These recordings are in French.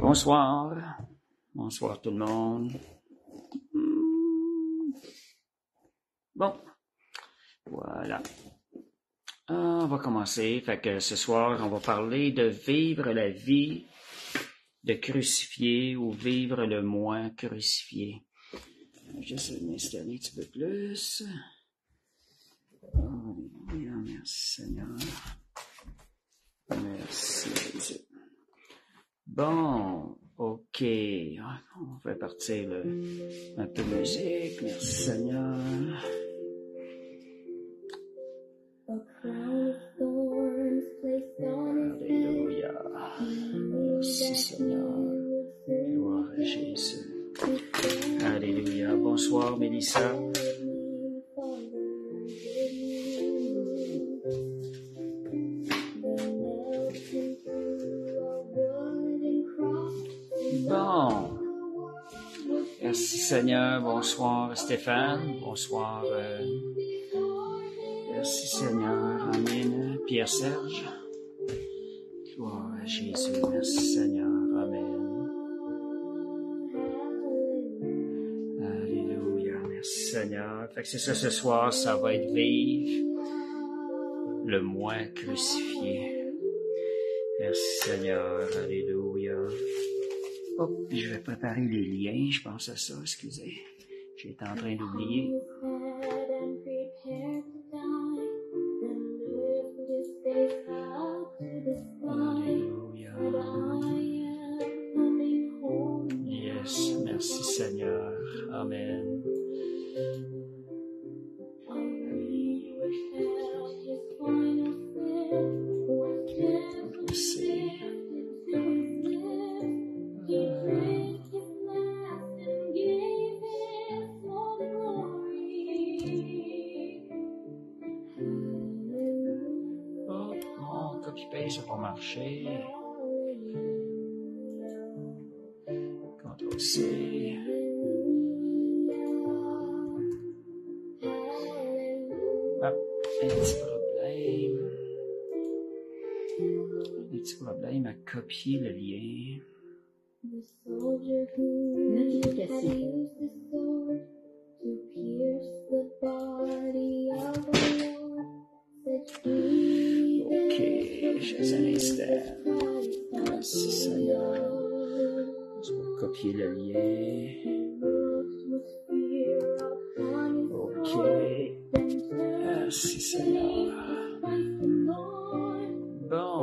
Bonsoir. Bonsoir tout le monde. Bon, voilà. On va commencer. Fait que ce soir, on va parler de vivre la vie de crucifié ou vivre le moins crucifié. J'essaie de m'installer un petit peu plus. Alléluia, merci Seigneur. Merci Jésus. Bon, ok. On va partir un peu de musique. Merci Seigneur. Alléluia. Merci Seigneur. Gloire à Jésus. Alléluia. Bonsoir Mélissa. Bon. Merci Seigneur. Bonsoir Stéphane. Bonsoir. Merci Seigneur. Amen. Pierre-Serge. Gloire à Jésus. Merci Seigneur. Amen. Alléluia. Merci Seigneur. Fait que c'est ça ce soir, ça va être vivre le moins crucifié. Merci Seigneur. Alléluia. Oh, je vais préparer les liens. Je pense à ça. Excusez. J'étais en train d'oublier. Alléluia. Yes, merci Seigneur. Amen. Merci. Ça va marcher. CTRL-C. Ah, un petit problème à copier le lien. Ok, juste un instant. Merci Seigneur. Je vais copier le lien. Ok. Merci Seigneur. Bon.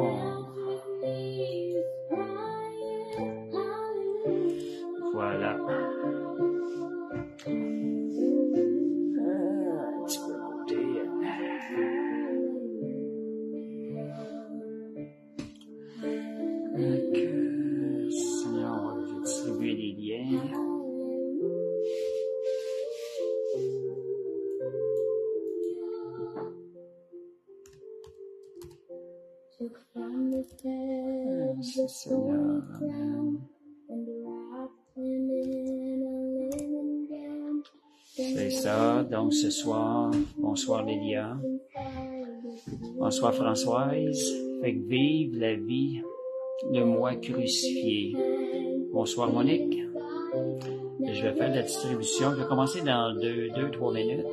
Voilà. Un petit peu à côté. Seigneur, on va distribuer les liens. Merci Seigneur. Amen. C'est ça, donc ce soir, bonsoir Lélia, bonsoir Françoise, fait que vive la vie, le moi crucifié. Bonsoir Monique, je vais faire la distribution, je vais commencer dans 2-3 minutes.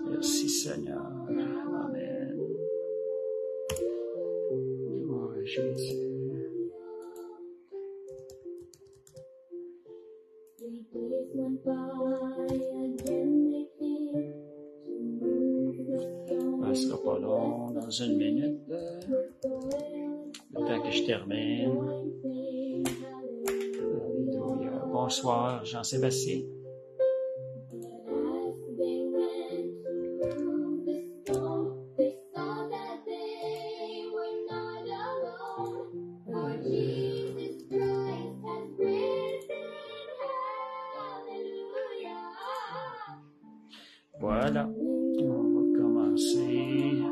Merci Seigneur. Amen. Gloire à Jésus. Ça sera pas long, dans une minute. Le temps que je termine. Alléluia. Bonsoir, Jean-Sébastien. Voilà, on va commencer.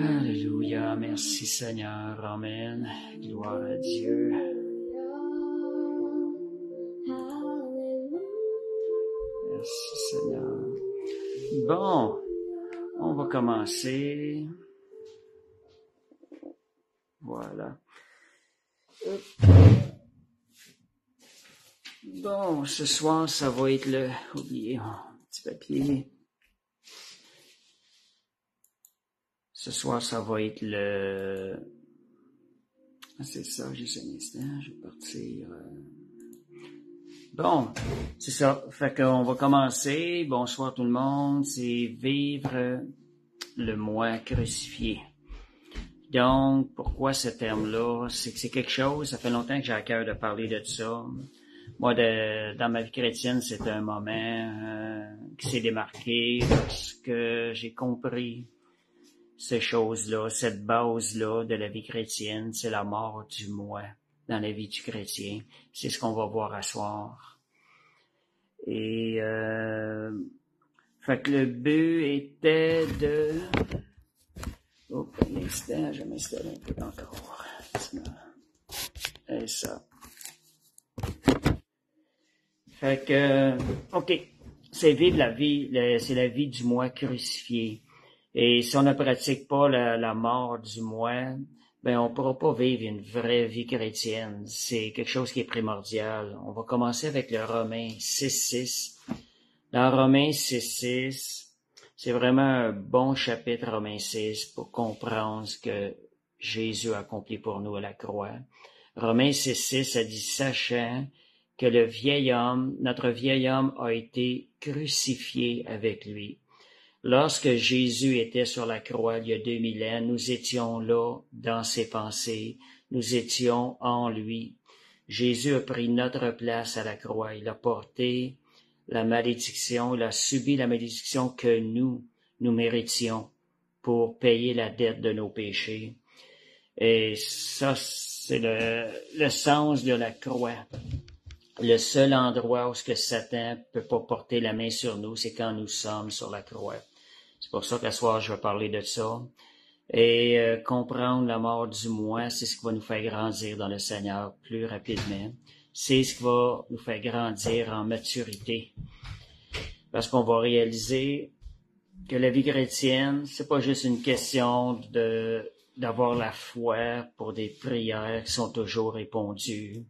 Alléluia. Merci Seigneur. Amen. Gloire à Dieu. Merci Seigneur. Bon, on va commencer. Voilà. Bon, ce soir, ça va être le... Oubliez mon petit papier. Ce soir, ça va être le... C'est ça, juste un instant, je vais partir... Bon, c'est ça. Fait qu'on va commencer. Bonsoir tout le monde. C'est vivre le moi crucifié. Donc, pourquoi ce terme-là? C'est que c'est quelque chose, ça fait longtemps que j'ai à cœur de parler de ça. Moi, dans ma vie chrétienne, c'est un moment qui s'est démarqué parce que j'ai compris ces choses-là, cette base-là de la vie chrétienne, c'est la mort du moi dans la vie du chrétien. C'est ce qu'on va voir à soir. Et fait que le but était de... Oh, un instant, je m'installe un peu encore. Et ça. Fait que, OK, c'est vivre la vie, c'est la vie du moi crucifié. Et si on ne pratique pas la mort du moi, ben on pourra pas vivre une vraie vie chrétienne. C'est quelque chose qui est primordial. On va commencer avec le Romains 6.6. Dans Romains 6.6, c'est vraiment un bon chapitre Romains 6 pour comprendre ce que Jésus a accompli pour nous à la croix. Romains 6.6, ça dit « Sachant que le vieil homme, notre vieil homme a été crucifié avec lui. » Lorsque Jésus était sur la croix il y a 2000 ans, nous étions là dans ses pensées, nous étions en lui. Jésus a pris notre place à la croix, il a porté la malédiction, il a subi la malédiction que nous méritions pour payer la dette de nos péchés. Et ça, c'est le sens de la croix. Le seul endroit où ce que Satan peut pas porter la main sur nous, c'est quand nous sommes sur la croix. C'est pour ça qu'à soir, je vais parler de ça. Et comprendre la mort du moi, c'est ce qui va nous faire grandir dans le Seigneur plus rapidement. C'est ce qui va nous faire grandir en maturité. Parce qu'on va réaliser que la vie chrétienne, c'est pas juste une question d'avoir la foi pour des prières qui sont toujours répondues.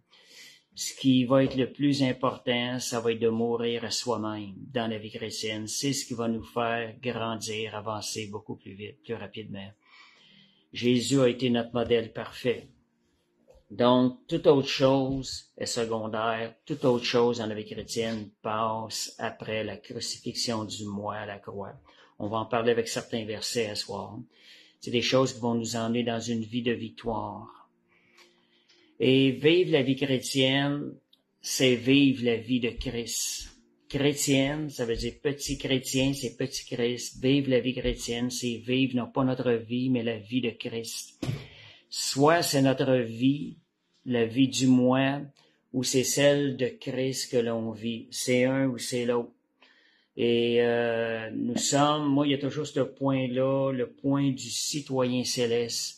Ce qui va être le plus important, ça va être de mourir à soi-même dans la vie chrétienne. C'est ce qui va nous faire grandir, avancer beaucoup plus vite, plus rapidement. Jésus a été notre modèle parfait. Donc, toute autre chose est secondaire. Toute autre chose dans la vie chrétienne passe après la crucifixion du moi à la croix. On va en parler avec certains versets à soir. C'est des choses qui vont nous emmener dans une vie de victoire. Et vivre la vie chrétienne, c'est vivre la vie de Christ. Chrétienne, ça veut dire petit chrétien, c'est petit Christ. Vivre la vie chrétienne, c'est vivre non pas notre vie, mais la vie de Christ. Soit c'est notre vie, la vie du moi, ou c'est celle de Christ que l'on vit. C'est un ou c'est l'autre. Et nous sommes, moi il y a toujours ce point-là, le point du citoyen céleste.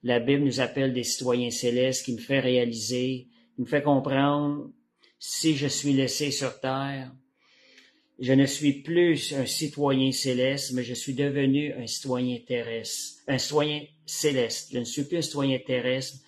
La Bible nous appelle des citoyens célestes, qui me fait réaliser, qui me fait comprendre, si je suis laissé sur terre, je ne suis plus un citoyen céleste, mais je suis devenu un citoyen terrestre, un citoyen céleste. Je ne suis plus un citoyen terrestre,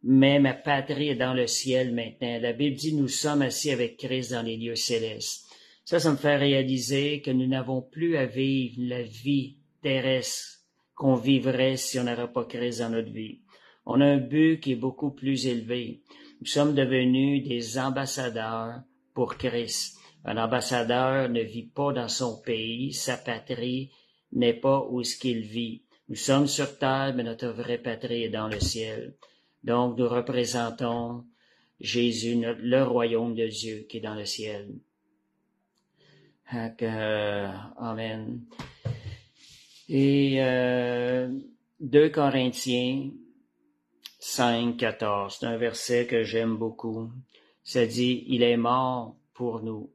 mais ma patrie est dans le ciel maintenant. La Bible dit, nous sommes assis avec Christ dans les lieux célestes. Ça me fait réaliser que nous n'avons plus à vivre la vie terrestre qu'on vivrait si on n'aurait pas Christ dans notre vie. On a un but qui est beaucoup plus élevé. Nous sommes devenus des ambassadeurs pour Christ. Un ambassadeur ne vit pas dans son pays, sa patrie n'est pas où ce qu'il vit. Nous sommes sur terre, mais notre vraie patrie est dans le ciel. Donc, nous représentons Jésus, le royaume de Dieu qui est dans le ciel. Amen. Et 2 Corinthiens 5.14, c'est un verset que j'aime beaucoup. Ça dit, « Il est mort pour nous,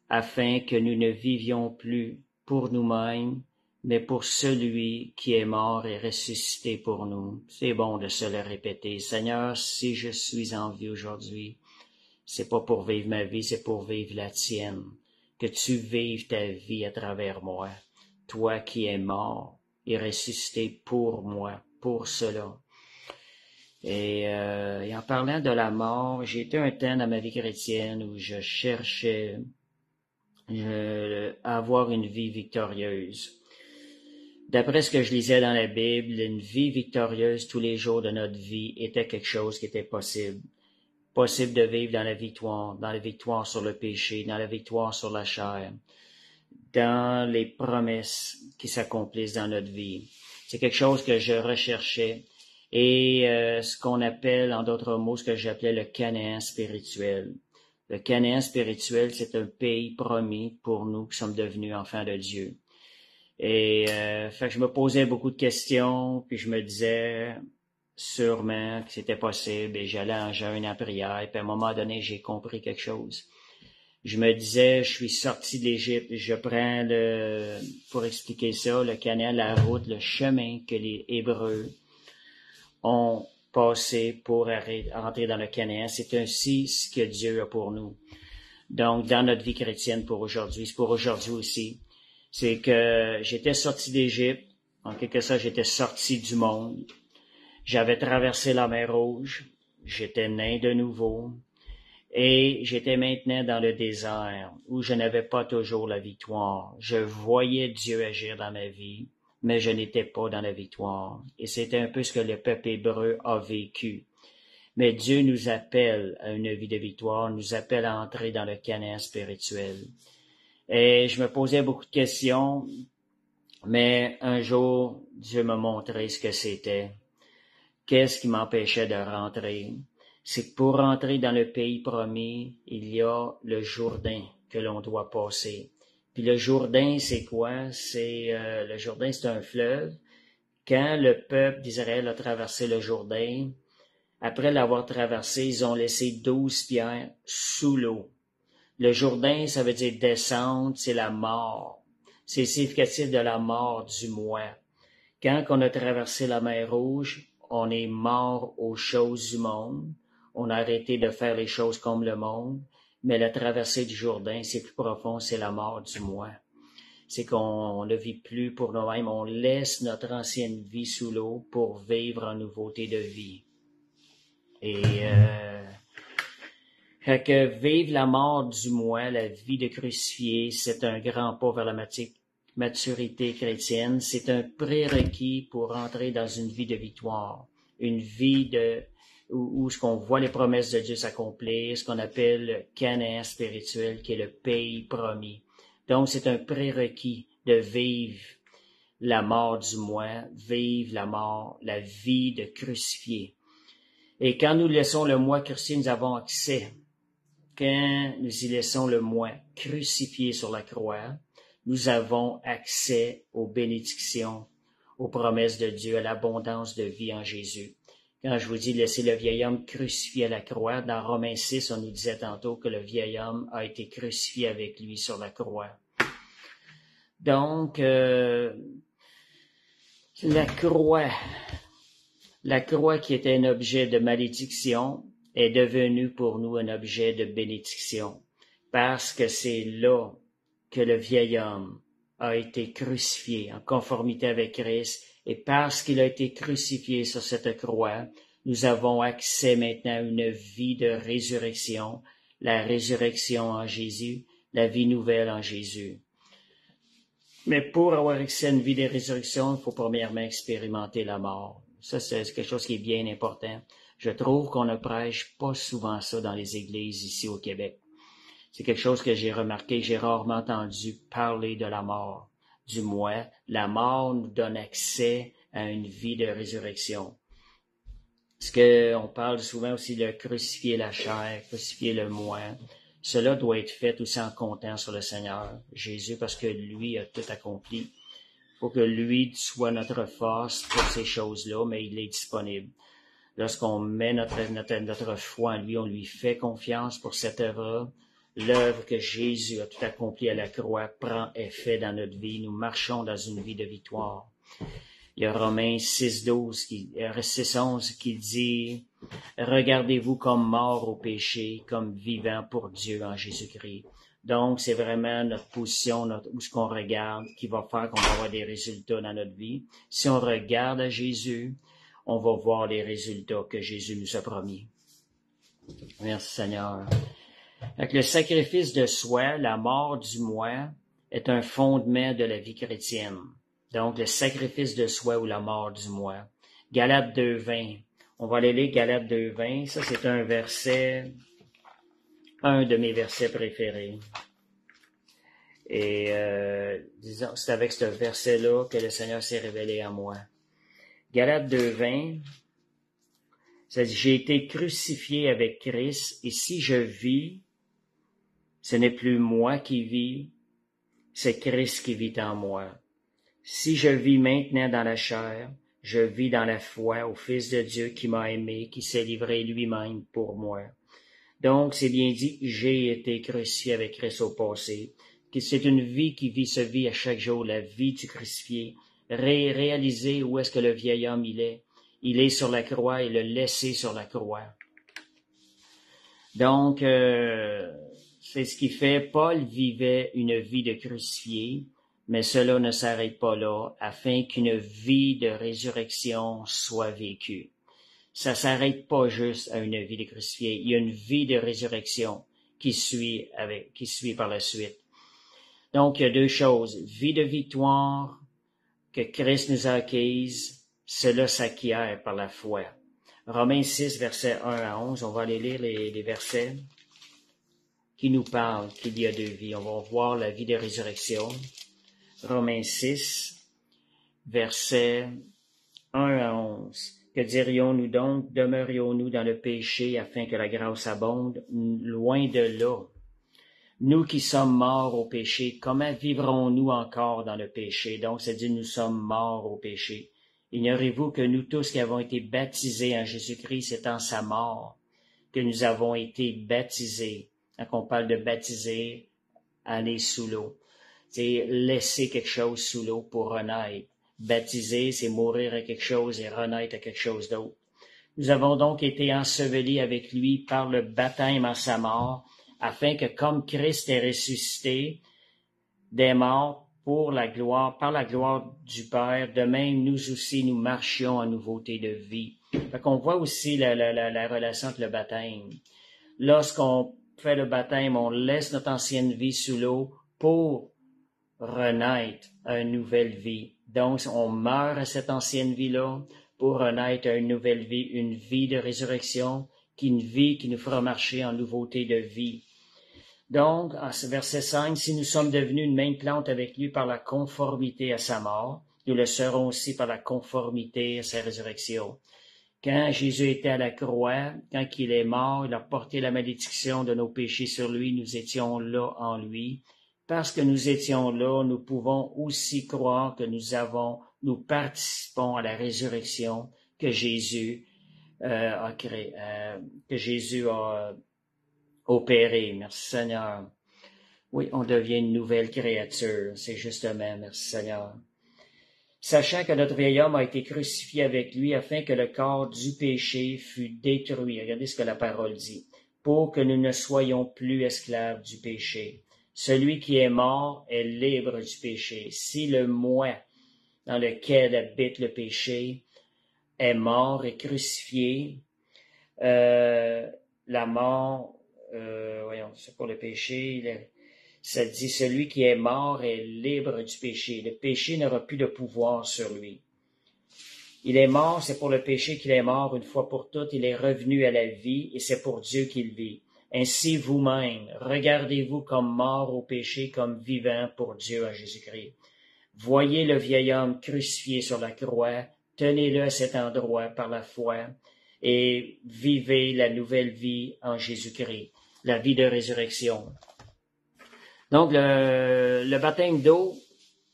afin que nous ne vivions plus pour nous-mêmes, mais pour celui qui est mort et ressuscité pour nous. C'est bon de se le répéter. Seigneur, si je suis en vie aujourd'hui, c'est pas pour vivre ma vie, c'est pour vivre la tienne. Que tu vives ta vie à travers moi. Toi qui es mort et ressuscité pour moi, pour cela. Et en parlant de la mort, j'ai été un temps dans ma vie chrétienne où je cherchais à avoir une vie victorieuse. D'après ce que je lisais dans la Bible, une vie victorieuse tous les jours de notre vie était quelque chose qui était possible. Possible de vivre dans la victoire sur le péché, dans la victoire sur la chair, dans les promesses qui s'accomplissent dans notre vie. C'est quelque chose que je recherchais et ce qu'on appelle, en d'autres mots, ce que j'appelais le Canaan spirituel. Le Canaan spirituel, c'est un pays promis pour nous qui sommes devenus enfants de Dieu. Et fait que je me posais beaucoup de questions, puis je me disais sûrement que c'était possible, et j'allais en jeûne, en prière, puis à un moment donné, j'ai compris quelque chose. Je me disais, je suis sorti d'Égypte, je prends pour expliquer ça, le Canaan, la route, le chemin que les Hébreux ont passé pour entrer dans le Canaan. C'est ainsi ce que Dieu a pour nous. Donc, dans notre vie chrétienne pour aujourd'hui, c'est pour aujourd'hui aussi. C'est que j'étais sorti d'Égypte, en quelque sorte, j'étais sorti du monde. J'avais traversé la mer Rouge, j'étais né de nouveau, et j'étais maintenant dans le désert, où je n'avais pas toujours la victoire. Je voyais Dieu agir dans ma vie, mais je n'étais pas dans la victoire. Et c'était un peu ce que le peuple hébreu a vécu. Mais Dieu nous appelle à une vie de victoire, nous appelle à entrer dans le Canaan spirituel. Et je me posais beaucoup de questions, mais un jour, Dieu m'a montré ce que c'était. Qu'est-ce qui m'empêchait de rentrer? C'est que pour rentrer dans le pays promis, il y a le Jourdain que l'on doit passer. Puis le Jourdain, c'est quoi? Le Jourdain, c'est un fleuve. Quand le peuple d'Israël a traversé le Jourdain, après l'avoir traversé, ils ont laissé 12 pierres sous l'eau. Le Jourdain, ça veut dire descendre, c'est la mort. C'est significatif de la mort du moi. Quand on a traversé la mer Rouge, on est mort aux choses du monde. On a arrêté de faire les choses comme le monde. Mais la traversée du Jourdain, c'est plus profond, c'est la mort du moi. C'est qu'on ne vit plus pour nous-mêmes. On laisse notre ancienne vie sous l'eau pour vivre en nouveauté de vie. Et fait que vivre la mort du moi, la vie de crucifié, c'est un grand pas vers la maturité chrétienne. C'est un prérequis pour entrer dans une vie de victoire, une vie où ce qu'on voit les promesses de Dieu s'accomplir, ce qu'on appelle le Canaan spirituel, qui est le pays promis. Donc, c'est un prérequis de vivre la mort du moi, vivre la vie de crucifié. Et quand nous laissons le moi crucifié, nous avons accès. Quand nous y laissons le moi crucifié sur la croix, nous avons accès aux bénédictions, aux promesses de Dieu, à l'abondance de vie en Jésus. Quand je vous dis laisser le vieil homme crucifié à la croix, dans Romains 6, on nous disait tantôt que le vieil homme a été crucifié avec lui sur la croix. Donc, la croix qui était un objet de malédiction est devenue pour nous un objet de bénédiction, parce que c'est là que le vieil homme a été crucifié en conformité avec Christ, et parce qu'il a été crucifié sur cette croix, nous avons accès maintenant à une vie de résurrection, la résurrection en Jésus, la vie nouvelle en Jésus. Mais pour avoir accès à une vie de résurrection, il faut premièrement expérimenter la mort. Ça, c'est quelque chose qui est bien important. Je trouve qu'on ne prêche pas souvent ça dans les églises ici au Québec. C'est quelque chose que j'ai remarqué, j'ai rarement entendu parler de la mort, du moi. La mort nous donne accès à une vie de résurrection. Ce qu'on parle souvent aussi de crucifier la chair, crucifier le moi. Cela doit être fait aussi en comptant sur le Seigneur Jésus, parce que lui a tout accompli. Il faut que lui soit notre force pour ces choses-là, mais il est disponible. Lorsqu'on met notre foi en lui, on lui fait confiance pour cette œuvre, L'œuvre que Jésus a tout accompli à la croix prend effet dans notre vie. Nous marchons dans une vie de victoire. Il y a Romains 6:11 qui dit « Regardez-vous comme morts au péché, comme vivants pour Dieu en Jésus-Christ. » Donc, c'est vraiment notre position, où ce qu'on regarde, qui va faire qu'on va avoir des résultats dans notre vie. Si on regarde à Jésus, on va voir les résultats que Jésus nous a promis. Merci Seigneur. Donc, le sacrifice de soi, la mort du moi, est un fondement de la vie chrétienne. Donc, le sacrifice de soi ou la mort du moi. Galates 2:20. On va aller lire Galates 2:20. Ça, c'est un de mes versets préférés. Et disons, c'est avec ce verset-là que le Seigneur s'est révélé à moi. Galates 2:20, ça dit « J'ai été crucifié avec Christ, et si je vis, ce n'est plus moi qui vis, c'est Christ qui vit en moi. Si je vis maintenant dans la chair, je vis dans la foi au Fils de Dieu qui m'a aimé, qui s'est livré lui-même pour moi. » Donc, c'est bien dit, j'ai été crucifié avec Christ au passé. C'est une vie qui se vit à chaque jour, la vie du crucifié. Réaliser où est-ce que le vieil homme il est. Il est sur la croix et le laisser sur la croix. Donc, c'est ce qui fait, Paul vivait une vie de crucifié, mais cela ne s'arrête pas là, afin qu'une vie de résurrection soit vécue. Ça s'arrête pas juste à une vie de crucifié. Il y a une vie de résurrection qui suit par la suite. Donc, il y a deux choses. Vie de victoire que Christ nous a acquise, cela s'acquiert par la foi. Romains 6, versets 1-11, on va aller lire les versets qui nous parlent qu'il y a deux vies. On va voir la vie de résurrection. Romains 6, versets 1-11. Que dirions-nous donc? Demeurions-nous dans le péché afin que la grâce abonde? Loin de là. Nous qui sommes morts au péché, comment vivrons-nous encore dans le péché? Donc, c'est-à-dire nous sommes morts au péché. Ignorez-vous que nous tous qui avons été baptisés en Jésus-Christ, c'est en sa mort que nous avons été baptisés. Quand on parle de baptiser, aller sous l'eau. C'est laisser quelque chose sous l'eau pour renaître. Baptiser, c'est mourir à quelque chose et renaître à quelque chose d'autre. Nous avons donc été ensevelis avec lui par le baptême en sa mort, afin que comme Christ est ressuscité des morts par la gloire du Père, de même nous aussi nous marchions en nouveauté de vie. Fait qu'on voit aussi la relation avec le baptême. Lorsqu'on fait le baptême, on laisse notre ancienne vie sous l'eau pour renaître à une nouvelle vie. Donc, on meurt à cette ancienne vie-là pour renaître à une nouvelle vie, une vie de résurrection, une vie qui nous fera marcher en nouveauté de vie. Donc, en verset 5, si nous sommes devenus une même plante avec lui par la conformité à sa mort, nous le serons aussi par la conformité à sa résurrection. Quand Jésus était à la croix, quand il est mort, il a porté la malédiction de nos péchés sur lui, nous étions là en lui. Parce que nous étions là, nous pouvons aussi croire que nous participons à la résurrection que Jésus a créée, que Jésus a opéré. Merci Seigneur. Oui, on devient une nouvelle créature. C'est justement, merci Seigneur. Sachant que notre vieil homme a été crucifié avec lui afin que le corps du péché fût détruit. Regardez ce que la parole dit. Pour que nous ne soyons plus esclaves du péché. Celui qui est mort est libre du péché. Si le moi dans lequel habite le péché est mort et crucifié, la mort, c'est pour le péché, ça dit celui qui est mort est libre du péché. Le péché n'aura plus de pouvoir sur lui. Il est mort, c'est pour le péché qu'il est mort une fois pour toutes. Il est revenu à la vie et c'est pour Dieu qu'il vit. Ainsi vous-même, regardez-vous comme mort au péché, comme vivant pour Dieu en Jésus-Christ. Voyez le vieil homme crucifié sur la croix, tenez-le à cet endroit par la foi et vivez la nouvelle vie en Jésus-Christ, la vie de résurrection. Donc, le baptême d'eau,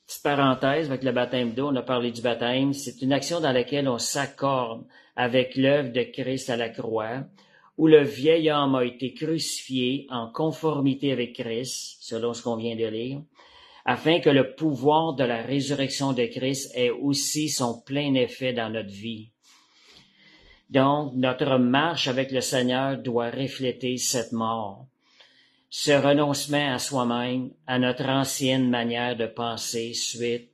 petite parenthèse avec le baptême d'eau, on a parlé du baptême, c'est une action dans laquelle on s'accorde avec l'œuvre de Christ à la croix. où le vieil homme a été crucifié en conformité avec Christ, selon ce qu'on vient de lire, afin que le pouvoir de la résurrection de Christ ait aussi son plein effet dans notre vie. Donc, notre marche avec le Seigneur doit refléter cette mort, ce renoncement à soi-même, à notre ancienne manière de penser suite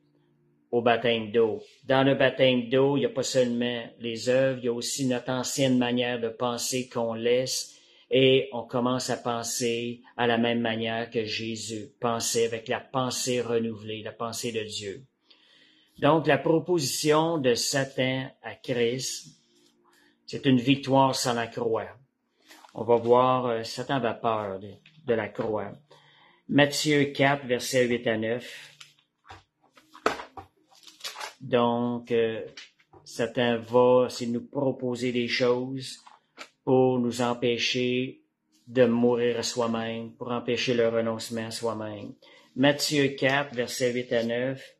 au baptême d'eau. Dans le baptême d'eau, il n'y a pas seulement les œuvres, il y a aussi notre ancienne manière de penser qu'on laisse et on commence à penser à la même manière que Jésus pensait, avec la pensée renouvelée, la pensée de Dieu. Donc, la proposition de Satan à Christ, c'est une victoire sans la croix. On va voir, Satan avait peur de la croix. Matthieu 4, versets 8 à 9. Donc, Satan va essayer de nous proposer des choses pour nous empêcher de mourir à soi-même, pour empêcher le renoncement à soi-même. Matthieu 4, versets 8 à 9.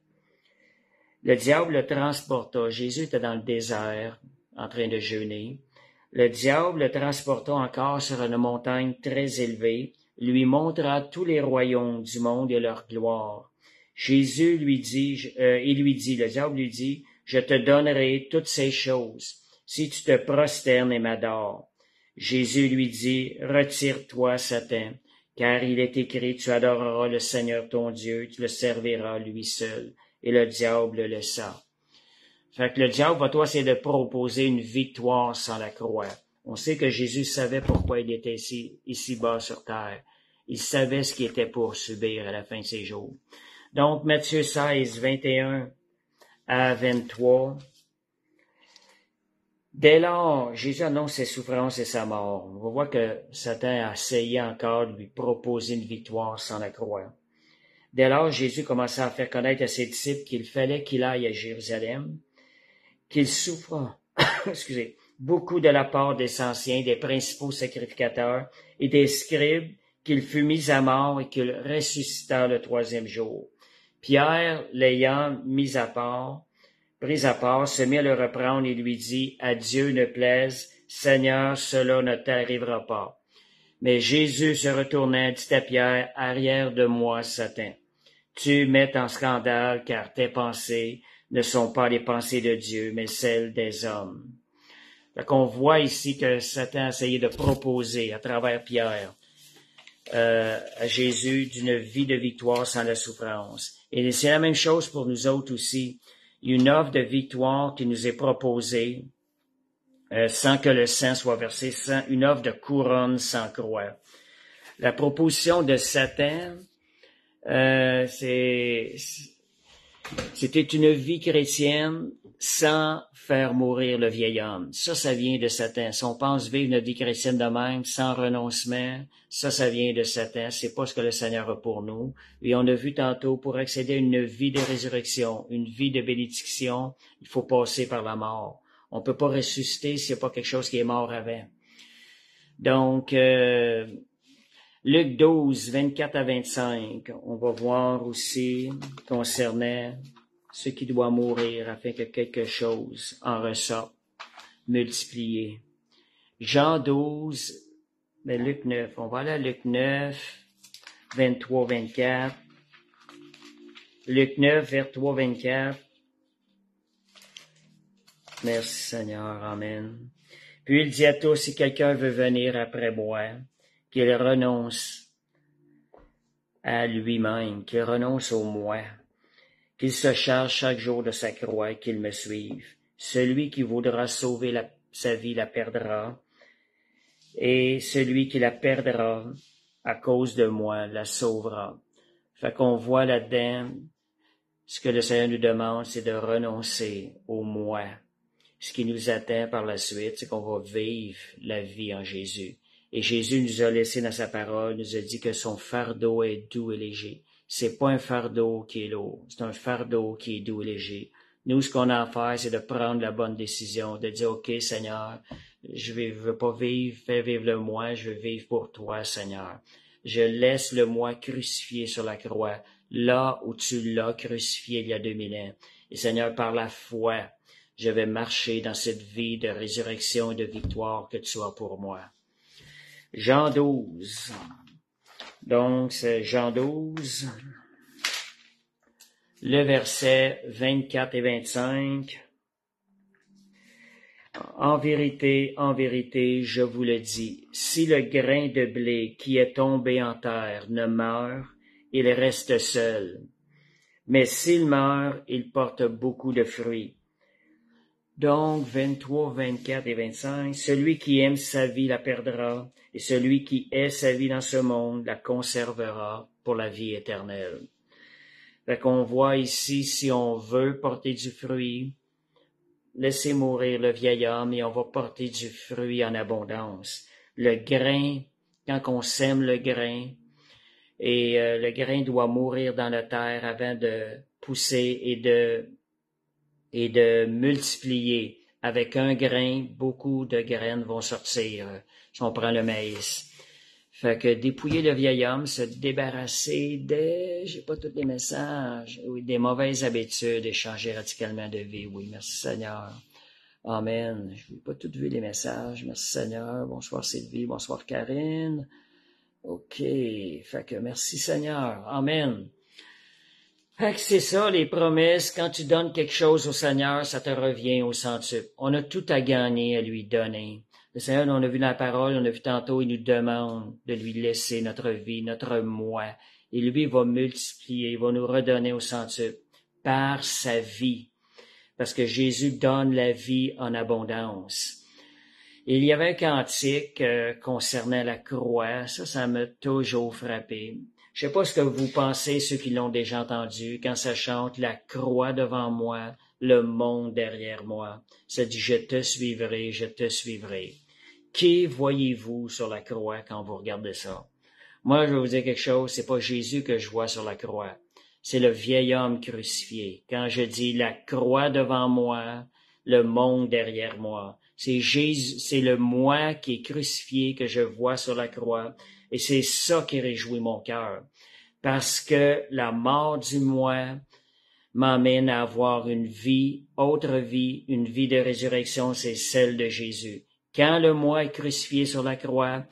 Le diable le transporta. Jésus était dans le désert, en train de jeûner. Le diable le transporta encore sur une montagne très élevée, lui montra tous les royaumes du monde et leur gloire. Jésus lui dit, le diable lui dit, je te donnerai toutes ces choses, si tu te prosternes et m'adores. Jésus lui dit, retire-toi, Satan, car il est écrit, tu adoreras le Seigneur ton Dieu, tu le serviras lui seul. Et le diable le laissa. Fait que le diable va essayer de proposer une victoire sans la croix. On sait que Jésus savait pourquoi il était ici-bas sur terre. Il savait ce qu'il était pour subir à la fin de ses jours. Donc, Matthieu 16, 21 à 23. Dès lors, Jésus annonce ses souffrances et sa mort. On va voir que Satan a essayé encore de lui proposer une victoire sans la croix. Dès lors, Jésus commença à faire connaître à ses disciples qu'il fallait qu'il aille à Jérusalem, qu'il souffra, beaucoup de la part des anciens, des principaux sacrificateurs et des scribes, qu'il fut mis à mort et qu'il ressuscita le troisième jour. Pierre, l'ayant pris à part, se mit à le reprendre et lui dit, « À Dieu ne plaise, Seigneur, cela ne t'arrivera pas. » Mais Jésus se retourna, dit à Pierre, « Arrière de moi, Satan. Tu mets en scandale, car tes pensées ne sont pas les pensées de Dieu, mais celles des hommes. » Fait qu'on voit ici que Satan a essayé de proposer à travers Pierre à Jésus d'une vie de victoire sans la souffrance. Et c'est la même chose pour nous autres aussi. Il y a une offre de victoire qui nous est proposée sans que le sang soit versé, une offre de couronne sans croix. La proposition de Satan, c'était une vie chrétienne sans faire mourir le vieil homme. Ça vient de Satan. Si on pense vivre une vie chrétienne de même, sans renoncement, ça vient de Satan. C'est pas ce que le Seigneur a pour nous. Et on a vu tantôt, pour accéder à une vie de résurrection, une vie de bénédiction, il faut passer par la mort. On peut pas ressusciter s'il n'y a pas quelque chose qui est mort avant. Donc, Luc 12, 24 à 25, on va voir aussi concernant ce qui doit mourir afin que quelque chose en ressorte, multiplié. Jean 12, mais Luc 9, on va aller à Luc 9, 23, 24. Luc 9, 23, 24. Merci Seigneur, Amen. Puis il dit à tous, si quelqu'un veut venir après moi, qu'il renonce à lui-même, qu'il renonce au moi, qu'il se charge chaque jour de sa croix et qu'il me suive. Celui qui voudra sauver sa vie la perdra, et celui qui la perdra à cause de moi la sauvera. Fait qu'on voit là-dedans, ce que le Seigneur nous demande, c'est de renoncer au moi. Ce qui nous attend par la suite, c'est qu'on va vivre la vie en Jésus. Et Jésus nous a laissé dans sa parole, nous a dit que son fardeau est doux et léger. C'est pas un fardeau qui est lourd, c'est un fardeau qui est doux et léger. Nous, ce qu'on a à faire, c'est de prendre la bonne décision, de dire, OK, Seigneur, je veux pas faire vivre le moi, je veux vivre pour toi, Seigneur. Je laisse le moi crucifié sur la croix, là où tu l'as crucifié il y a 2000 ans. Et Seigneur, par la foi, je vais marcher dans cette vie de résurrection et de victoire que tu as pour moi. Jean 12. Donc, c'est Jean 12, le verset 24 et 25. En vérité, je vous le dis, si le grain de blé qui est tombé en terre ne meurt, il reste seul. Mais s'il meurt, il porte beaucoup de fruits. Donc, 23, 24 et 25, celui qui aime sa vie la perdra, et celui qui hait sa vie dans ce monde la conservera pour la vie éternelle. Fait qu'on voit ici, si on veut porter du fruit, laissez mourir le vieil homme et on va porter du fruit en abondance. Le grain, quand on sème le grain, et le grain doit mourir dans la terre avant de pousser et de multiplier. Avec un grain, beaucoup de graines vont sortir, si on prend le maïs. Fait que dépouiller le vieil homme, se débarrasser j'ai pas tous les messages, oui, des mauvaises habitudes et changer radicalement de vie, oui, merci Seigneur. Amen. Je n'ai pas tout vu les messages, merci Seigneur. Bonsoir Sylvie, bonsoir Karine. OK, fait que merci Seigneur, amen. Fait que c'est ça, les promesses, quand tu donnes quelque chose au Seigneur, ça te revient au centuple. On a tout à gagner à lui donner. Le Seigneur, on a vu dans la parole, on a vu tantôt, il nous demande de lui laisser notre vie, notre moi. Et lui, il va multiplier, il va nous redonner au centuple par sa vie. Parce que Jésus donne la vie en abondance. Et il y avait un cantique concernant la croix, ça m'a toujours frappé. Je sais pas ce que vous pensez, ceux qui l'ont déjà entendu, quand ça chante « La croix devant moi, le monde derrière moi ». Ça dit « Je te suivrai, je te suivrai ». Qui voyez-vous sur la croix quand vous regardez ça? Moi, je vais vous dire quelque chose, c'est pas Jésus que je vois sur la croix. C'est le vieil homme crucifié. Quand je dis « La croix devant moi, le monde derrière moi », c'est Jésus, c'est le moi qui est crucifié que je vois sur la croix. Et c'est ça qui réjouit mon cœur. Parce que la mort du moi m'amène à avoir une vie, autre vie, une vie de résurrection, c'est celle de Jésus. Quand le moi est crucifié sur la croix,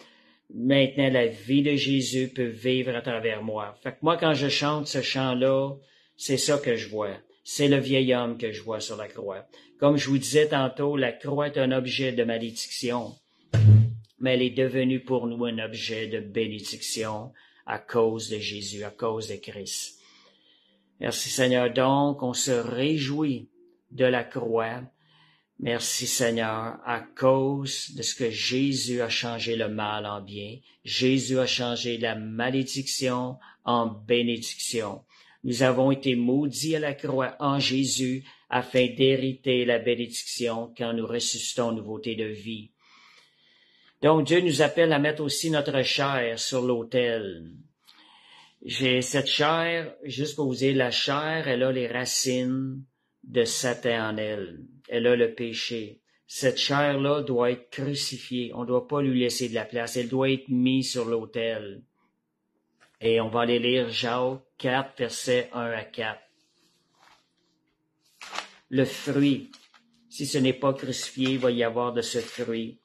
maintenant la vie de Jésus peut vivre à travers moi. Fait que moi, quand je chante ce chant-là, c'est ça que je vois. C'est le vieil homme que je vois sur la croix. Comme je vous disais tantôt, la croix est un objet de malédiction, mais elle est devenue pour nous un objet de bénédiction à cause de Jésus, à cause de Christ. Merci Seigneur. Donc, on se réjouit de la croix. Merci Seigneur, à cause de ce que Jésus a changé le mal en bien. Jésus a changé la malédiction en bénédiction. Nous avons été maudits à la croix en Jésus afin d'hériter la bénédiction quand nous ressuscitons en nouveauté de vie. Donc, Dieu nous appelle à mettre aussi notre chair sur l'autel. J'ai cette chair, juste pour vous dire, la chair, elle a les racines de Satan en elle. Elle a le péché. Cette chair-là doit être crucifiée. On ne doit pas lui laisser de la place. Elle doit être mise sur l'autel. Et on va aller lire Jacques 4, versets 1 à 4. Le fruit. Si ce n'est pas crucifié, il va y avoir de ce fruit.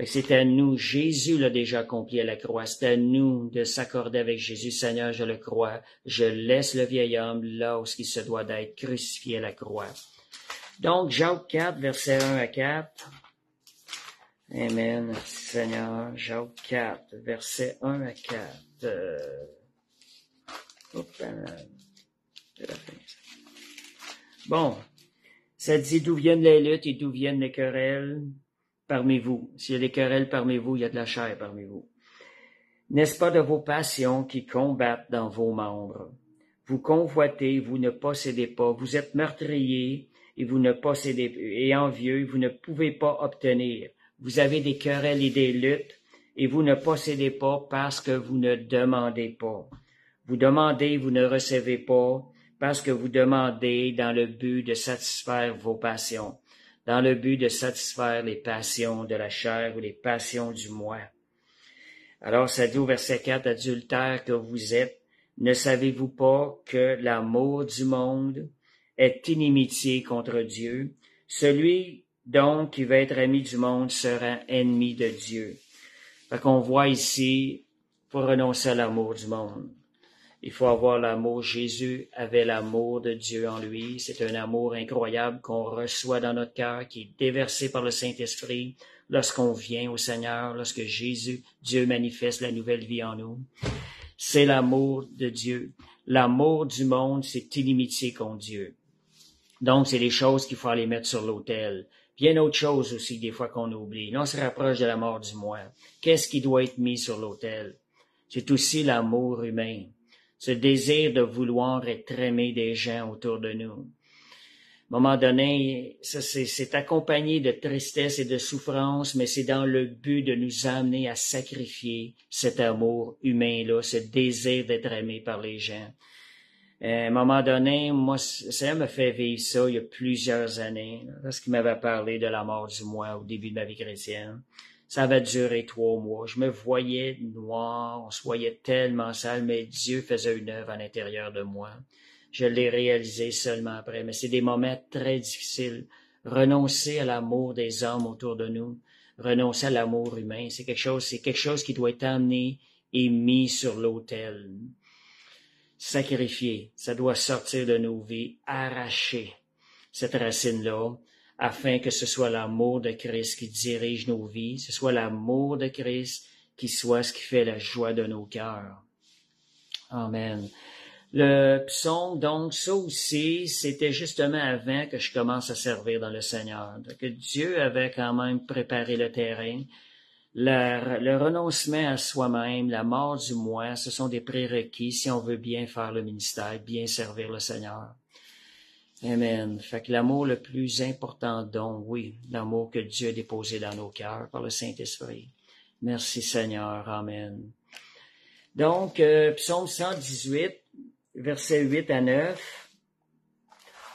C'est à nous, Jésus l'a déjà accompli à la croix, c'est à nous de s'accorder avec Jésus. Seigneur, je le crois, je laisse le vieil homme là où il se doit d'être crucifié à la croix. Donc, Jacques 4, versets 1 à 4. Amen, merci Seigneur. Jacques 4, versets 1 à 4. Bon, ça dit d'où viennent les luttes et d'où viennent les querelles parmi vous. S'il y a des querelles parmi vous, il y a de la chair parmi vous. N'est-ce pas de vos passions qui combattent dans vos membres? Vous convoitez, vous ne possédez pas. Vous êtes meurtriers et vous ne possédez et envieux, vous ne pouvez pas obtenir. Vous avez des querelles et des luttes et vous ne possédez pas parce que vous ne demandez pas. Vous demandez, vous ne recevez pas parce que vous demandez dans le but de satisfaire vos passions, dans le but de satisfaire les passions de la chair ou les passions du moi. Alors, ça dit au verset 4, adultères que vous êtes, ne savez-vous pas que l'amour du monde est inimitié contre Dieu? Celui donc qui veut être ami du monde sera ennemi de Dieu. Fait qu'on voit ici, pour renoncer à l'amour du monde, il faut avoir l'amour. Jésus avait l'amour de Dieu en lui. C'est un amour incroyable qu'on reçoit dans notre cœur, qui est déversé par le Saint-Esprit lorsqu'on vient au Seigneur, lorsque Dieu manifeste la nouvelle vie en nous. C'est l'amour de Dieu. L'amour du monde, c'est inimitié contre Dieu. Donc, c'est des choses qu'il faut aller mettre sur l'autel. Bien autre chose aussi, des fois, qu'on oublie. Là, on se rapproche de la mort du moi. Qu'est-ce qui doit être mis sur l'autel? C'est aussi l'amour humain. Ce désir de vouloir être aimé des gens autour de nous. À un moment donné, ça, c'est accompagné de tristesse et de souffrance, mais c'est dans le but de nous amener à sacrifier cet amour humain-là, ce désir d'être aimé par les gens. À un moment donné, moi, ça m'a fait vivre ça il y a plusieurs années, lorsqu'il m'avait parlé de la mort du moi au début de ma vie chrétienne. Ça avait duré 3 mois. Je me voyais noir, on se voyait tellement sale, mais Dieu faisait une œuvre à l'intérieur de moi. Je l'ai réalisé seulement après, mais c'est des moments très difficiles. Renoncer à l'amour des hommes autour de nous, renoncer à l'amour humain, c'est quelque chose qui doit être amené et mis sur l'autel. Sacrifié, ça doit sortir de nos vies, arracher cette racine-là, afin que ce soit l'amour de Christ qui dirige nos vies, ce soit l'amour de Christ qui soit ce qui fait la joie de nos cœurs. Amen. Le psaume, donc, ça aussi, c'était justement avant que je commence à servir dans le Seigneur. Donc, Dieu avait quand même préparé le terrain. Le renoncement à soi-même, la mort du moi, ce sont des prérequis si on veut bien faire le ministère, bien servir le Seigneur. Amen. Fait que l'amour le plus important don, oui, l'amour que Dieu a déposé dans nos cœurs par le Saint-Esprit. Merci Seigneur. Amen. Donc, psaume 118, versets 8 à 9,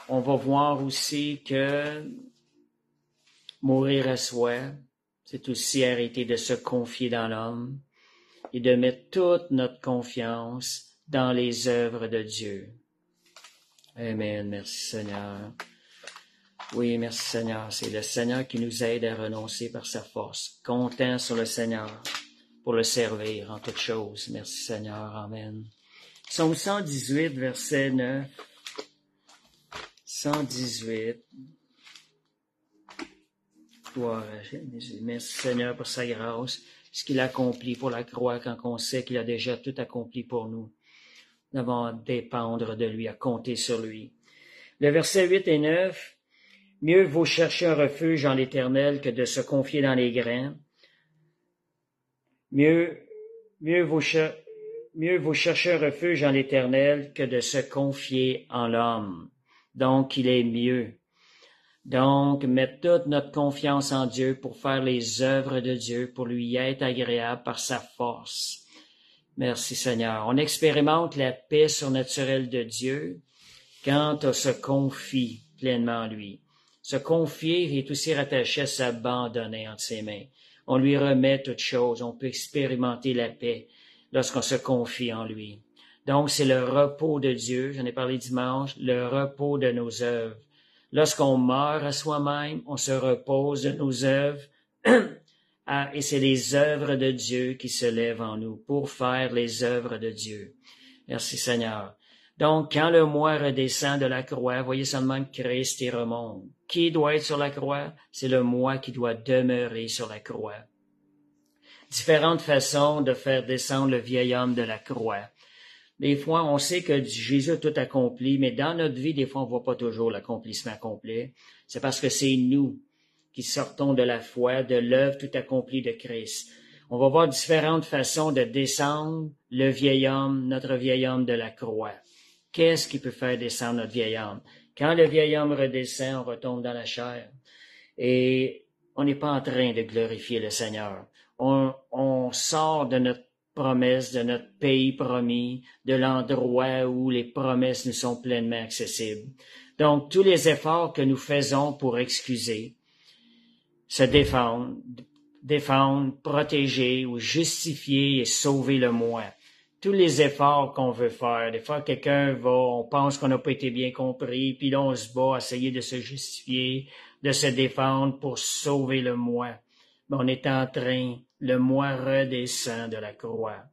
on va voir aussi que mourir à soi, c'est aussi arrêter de se confier dans l'homme et de mettre toute notre confiance dans les œuvres de Dieu. Amen. Merci Seigneur. Oui, merci Seigneur. C'est le Seigneur qui nous aide à renoncer par sa force. Comptant sur le Seigneur pour le servir en toutes choses. Merci Seigneur. Amen. Psaume 118, verset 9. 118. Gloire à Jésus. Merci Seigneur pour sa grâce, ce qu'il a accompli pour la croix quand on sait qu'il a déjà tout accompli pour nous. Nous avons à dépendre de lui, à compter sur lui. Le verset 8 et 9. Mieux vaut chercher un refuge en l'Éternel que de se confier dans les grains. Mieux vaut chercher un refuge en l'Éternel que de se confier en l'homme. Donc, il est mieux. Donc, mettre toute notre confiance en Dieu pour faire les œuvres de Dieu, pour lui être agréable par sa force. Merci Seigneur. On expérimente la paix surnaturelle de Dieu quand on se confie pleinement en lui. Se confier est aussi rattaché à s'abandonner entre ses mains. On lui remet toutes choses. On peut expérimenter la paix lorsqu'on se confie en lui. Donc, c'est le repos de Dieu, j'en ai parlé dimanche, le repos de nos œuvres. Lorsqu'on meurt à soi-même, on se repose de nos œuvres et c'est les œuvres de Dieu qui se lèvent en nous pour faire les œuvres de Dieu. Merci Seigneur. Donc, quand le moi redescend de la croix, voyez seulement que Christ y remonte. Qui doit être sur la croix? C'est le moi qui doit demeurer sur la croix. Différentes façons de faire descendre le vieil homme de la croix. Des fois, on sait que Jésus a tout accompli, mais dans notre vie, des fois, on ne voit pas toujours l'accomplissement complet. C'est parce que c'est nous qui sortons de la foi, de l'œuvre tout accomplie de Christ. On va voir différentes façons de descendre le vieil homme, notre vieil homme de la croix. Qu'est-ce qui peut faire descendre notre vieil homme? Quand le vieil homme redescend, on retombe dans la chair. Et on n'est pas en train de glorifier le Seigneur. On sort de notre promesse, de notre pays promis, de l'endroit où les promesses nous sont pleinement accessibles. Donc, tous les efforts que nous faisons pour excuser, se défendre, protéger ou justifier et sauver le moi. Tous les efforts qu'on veut faire. Des fois, on pense qu'on n'a pas été bien compris, puis là, on se bat à essayer de se justifier, de se défendre pour sauver le moi. Mais on est en train le moi redescend de la croix.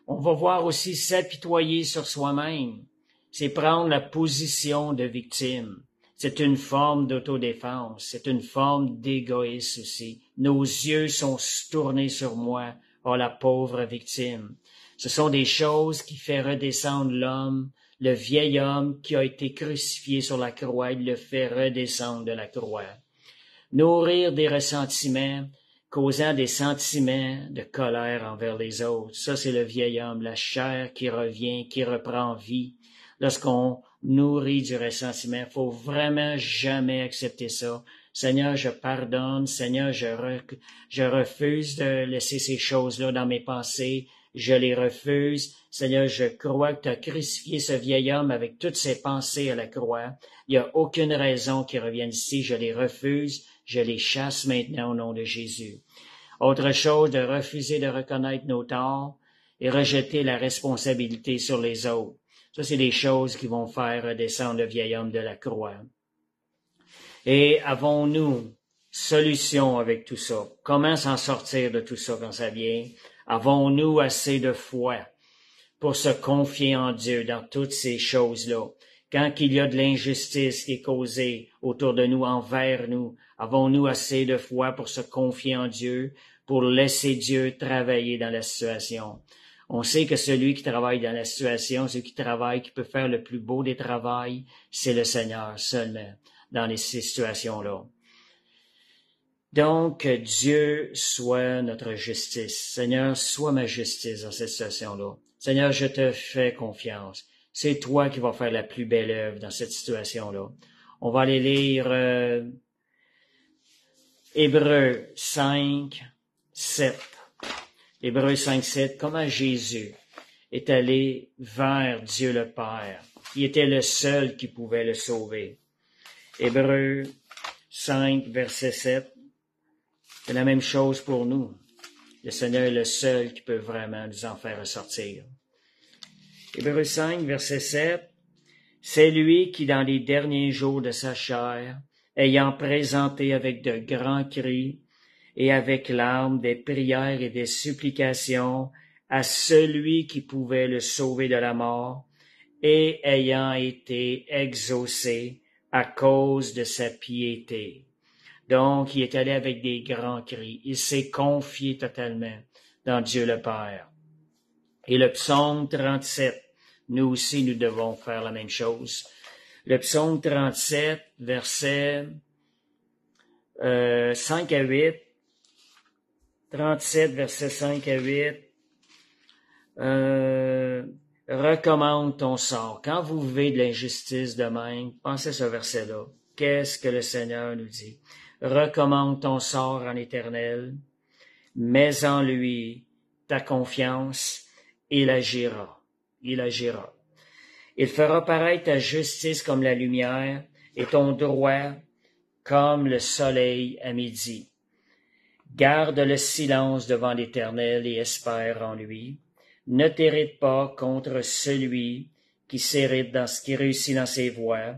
On va voir aussi s'apitoyer sur soi-même. C'est prendre la position de victime. C'est une forme d'autodéfense. C'est une forme d'égoïsme aussi. Nos yeux sont tournés sur moi, oh la pauvre victime. Ce sont des choses qui font redescendre l'homme, le vieil homme qui a été crucifié sur la croix, il le fait redescendre de la croix. Nourrir des ressentiments, causant des sentiments de colère envers les autres. Ça, c'est le vieil homme, la chair qui revient, qui reprend vie. Lorsqu'on nourrit du ressentiment, il faut vraiment jamais accepter ça. Seigneur, je pardonne. Seigneur, je refuse de laisser ces choses-là dans mes pensées. Je les refuse. Seigneur, je crois que tu as crucifié ce vieil homme avec toutes ses pensées à la croix. Il n'y a aucune raison qu'il revienne ici. Je les refuse. Je les chasse maintenant au nom de Jésus. Autre chose, de refuser de reconnaître nos torts et rejeter la responsabilité sur les autres. Ça, c'est des choses qui vont faire redescendre le vieil homme de la croix. Et avons-nous solution avec tout ça? Comment s'en sortir de tout ça quand ça vient? Avons-nous assez de foi pour se confier en Dieu dans toutes ces choses-là? Quand il y a de l'injustice qui est causée autour de nous, envers nous, avons-nous assez de foi pour se confier en Dieu, pour laisser Dieu travailler dans la situation? On sait que celui qui travaille dans la situation, celui qui travaille, qui peut faire le plus beau des travails, c'est le Seigneur seulement dans ces situations-là. Donc, Dieu soit notre justice. Seigneur, sois ma justice dans cette situation-là. Seigneur, je te fais confiance. C'est toi qui vas faire la plus belle œuvre dans cette situation-là. On va aller lire Hébreux 5, 7. Hébreux 5, 7. Comment Jésus est allé vers Dieu le Père. Il était le seul qui pouvait le sauver. Hébreux 5, verset 7. C'est la même chose pour nous. Le Seigneur est le seul qui peut vraiment nous en faire ressortir. Hébreux 5, verset 7. C'est lui qui, dans les derniers jours de sa chair, ayant présenté avec de grands cris et avec larmes des prières et des supplications à celui qui pouvait le sauver de la mort, et ayant été exaucé à cause de sa piété. Donc, il est allé avec des grands cris. Il s'est confié totalement dans Dieu le Père. Et le psaume 37, nous aussi, nous devons faire la même chose. Le psaume 37, versets 5 à 8. 37, versets 5 à 8. Recommande ton sort. Quand vous vivez de l'injustice de même, pensez à ce verset-là. Qu'est-ce que le Seigneur nous dit? Recommande ton sort en l'Éternel, mets en lui ta confiance, il agira. Il agira. Il fera paraître ta justice comme la lumière et ton droit comme le soleil à midi. Garde le silence devant l'Éternel et espère en lui. Ne t'irrite pas contre celui qui s'irrite dans ce qui réussit dans ses voies,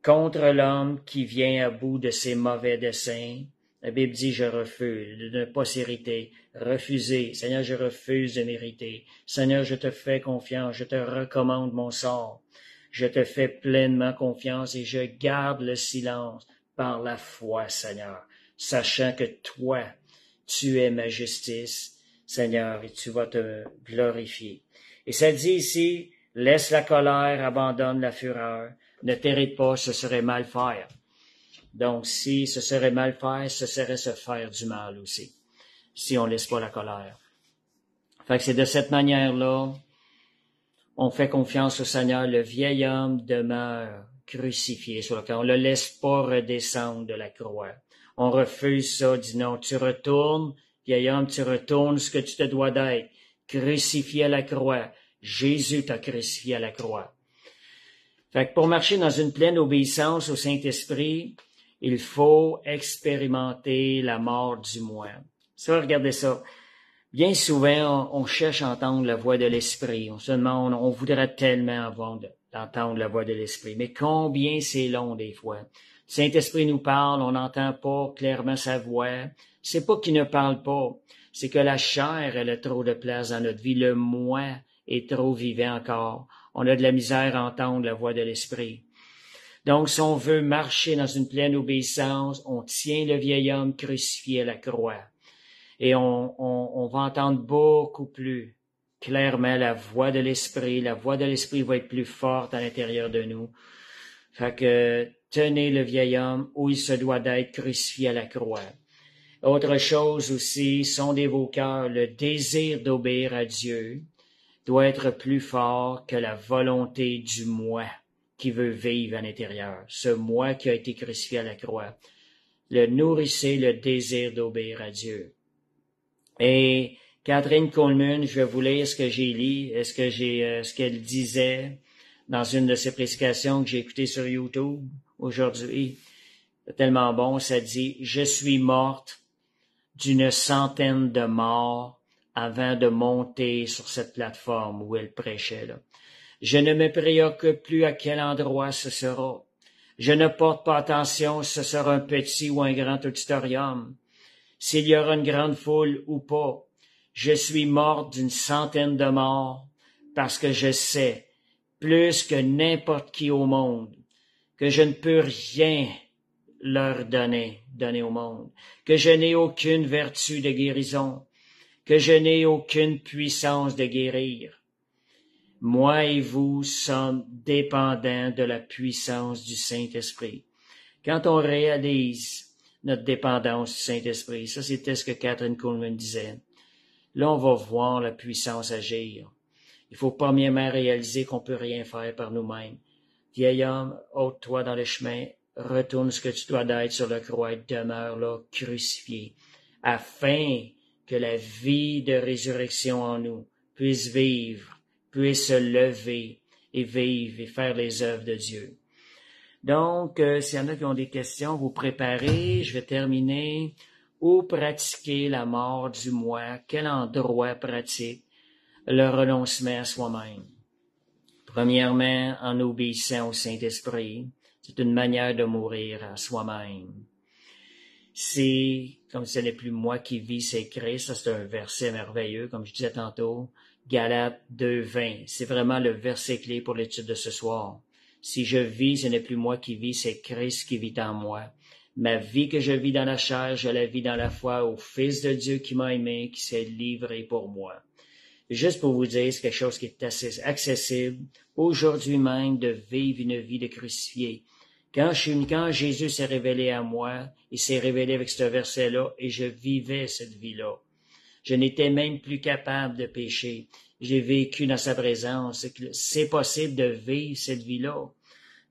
contre l'homme qui vient à bout de ses mauvais desseins. La Bible dit, je refuse de ne pas s'irriter, refuser. Seigneur, je refuse de m'irriter. Seigneur, je te fais confiance, je te recommande mon sort. Je te fais pleinement confiance et je garde le silence par la foi, Seigneur, sachant que toi, tu es ma justice, Seigneur, et tu vas te glorifier. Et ça dit ici, laisse la colère, abandonne la fureur, ne t'irrite pas, ce serait mal faire. Donc, si ce serait mal faire, ce serait se faire du mal aussi, si on laisse pas la colère. Fait que c'est de cette manière-là, on fait confiance au Seigneur, le vieil homme demeure crucifié sur le croix. On le laisse pas redescendre de la croix. On refuse ça, dit non, tu retournes, vieil homme, tu retournes ce que tu te dois d'être, crucifié à la croix. Jésus t'a crucifié à la croix. Fait que pour marcher dans une pleine obéissance au Saint-Esprit, il faut expérimenter la mort du moi. Ça, regardez ça. Bien souvent, on cherche à entendre la voix de l'Esprit. On se demande, on voudrait tellement avoir d'entendre la voix de l'Esprit. Mais combien c'est long des fois. Le Saint-Esprit nous parle, on n'entend pas clairement sa voix. C'est pas qu'il ne parle pas, c'est que la chair, elle a trop de place dans notre vie. Le moi est trop vivant encore. On a de la misère à entendre la voix de l'Esprit. Donc, si on veut marcher dans une pleine obéissance, on tient le vieil homme crucifié à la croix. Et on va entendre beaucoup plus clairement la voix de l'Esprit. La voix de l'Esprit va être plus forte à l'intérieur de nous. Fait que tenez le vieil homme où il se doit d'être crucifié à la croix. Autre chose aussi, sondez vos cœurs, le désir d'obéir à Dieu doit être plus fort que la volonté du moi qui veut vivre à l'intérieur. Ce moi qui a été crucifié à la croix. Nourrissez le désir d'obéir à Dieu. Et Catherine Coleman, je vais vous lire ce que j'ai lu, ce qu'elle disait dans une de ses prédications que j'ai écoutées sur YouTube aujourd'hui. C'est tellement bon, ça dit « Je suis morte d'une centaine de morts avant de monter sur cette plateforme où elle prêchait. Là. Je ne me préoccupe plus à quel endroit ce sera. Je ne porte pas attention si ce sera un petit ou un grand auditorium. S'il y aura une grande foule ou pas, je suis morte d'une centaine de morts parce que je sais, plus que n'importe qui au monde, que je ne peux rien leur donner au monde, que je n'ai aucune vertu de guérison, que je n'ai aucune puissance de guérir. Moi et vous sommes dépendants de la puissance du Saint-Esprit. Quand on réalise notre dépendance du Saint-Esprit, ça c'était ce que Catherine Coleman disait, là on va voir la puissance agir. Il faut premièrement réaliser qu'on peut rien faire par nous-mêmes. Vieil homme, ôte-toi dans le chemin, retourne ce que tu dois d'être sur la croix et demeure là, crucifié, afin que la vie de résurrection en nous puisse vivre, puisse se lever et vivre et faire les œuvres de Dieu. Donc, s'il y en a qui ont des questions, vous préparez, je vais terminer. Où pratiquer la mort du moi? Quel endroit pratique le renoncement à soi-même? Premièrement, en obéissant au Saint-Esprit. C'est une manière de mourir à soi-même. C'est, comme ce n'est plus moi qui vis, c'est Christ. Ça, c'est un verset merveilleux, comme je disais tantôt. Galates 2:20. C'est vraiment le verset clé pour l'étude de ce soir. Si je vis, ce n'est plus moi qui vis, c'est Christ qui vit en moi. Ma vie que je vis dans la chair, je la vis dans la foi au Fils de Dieu qui m'a aimé, qui s'est livré pour moi. Juste pour vous dire, c'est quelque chose qui est assez accessible aujourd'hui même de vivre une vie de crucifié. Quand Jésus s'est révélé à moi, il s'est révélé avec ce verset-là et je vivais cette vie-là. Je n'étais même plus capable de pécher. J'ai vécu dans sa présence. C'est possible de vivre cette vie-là.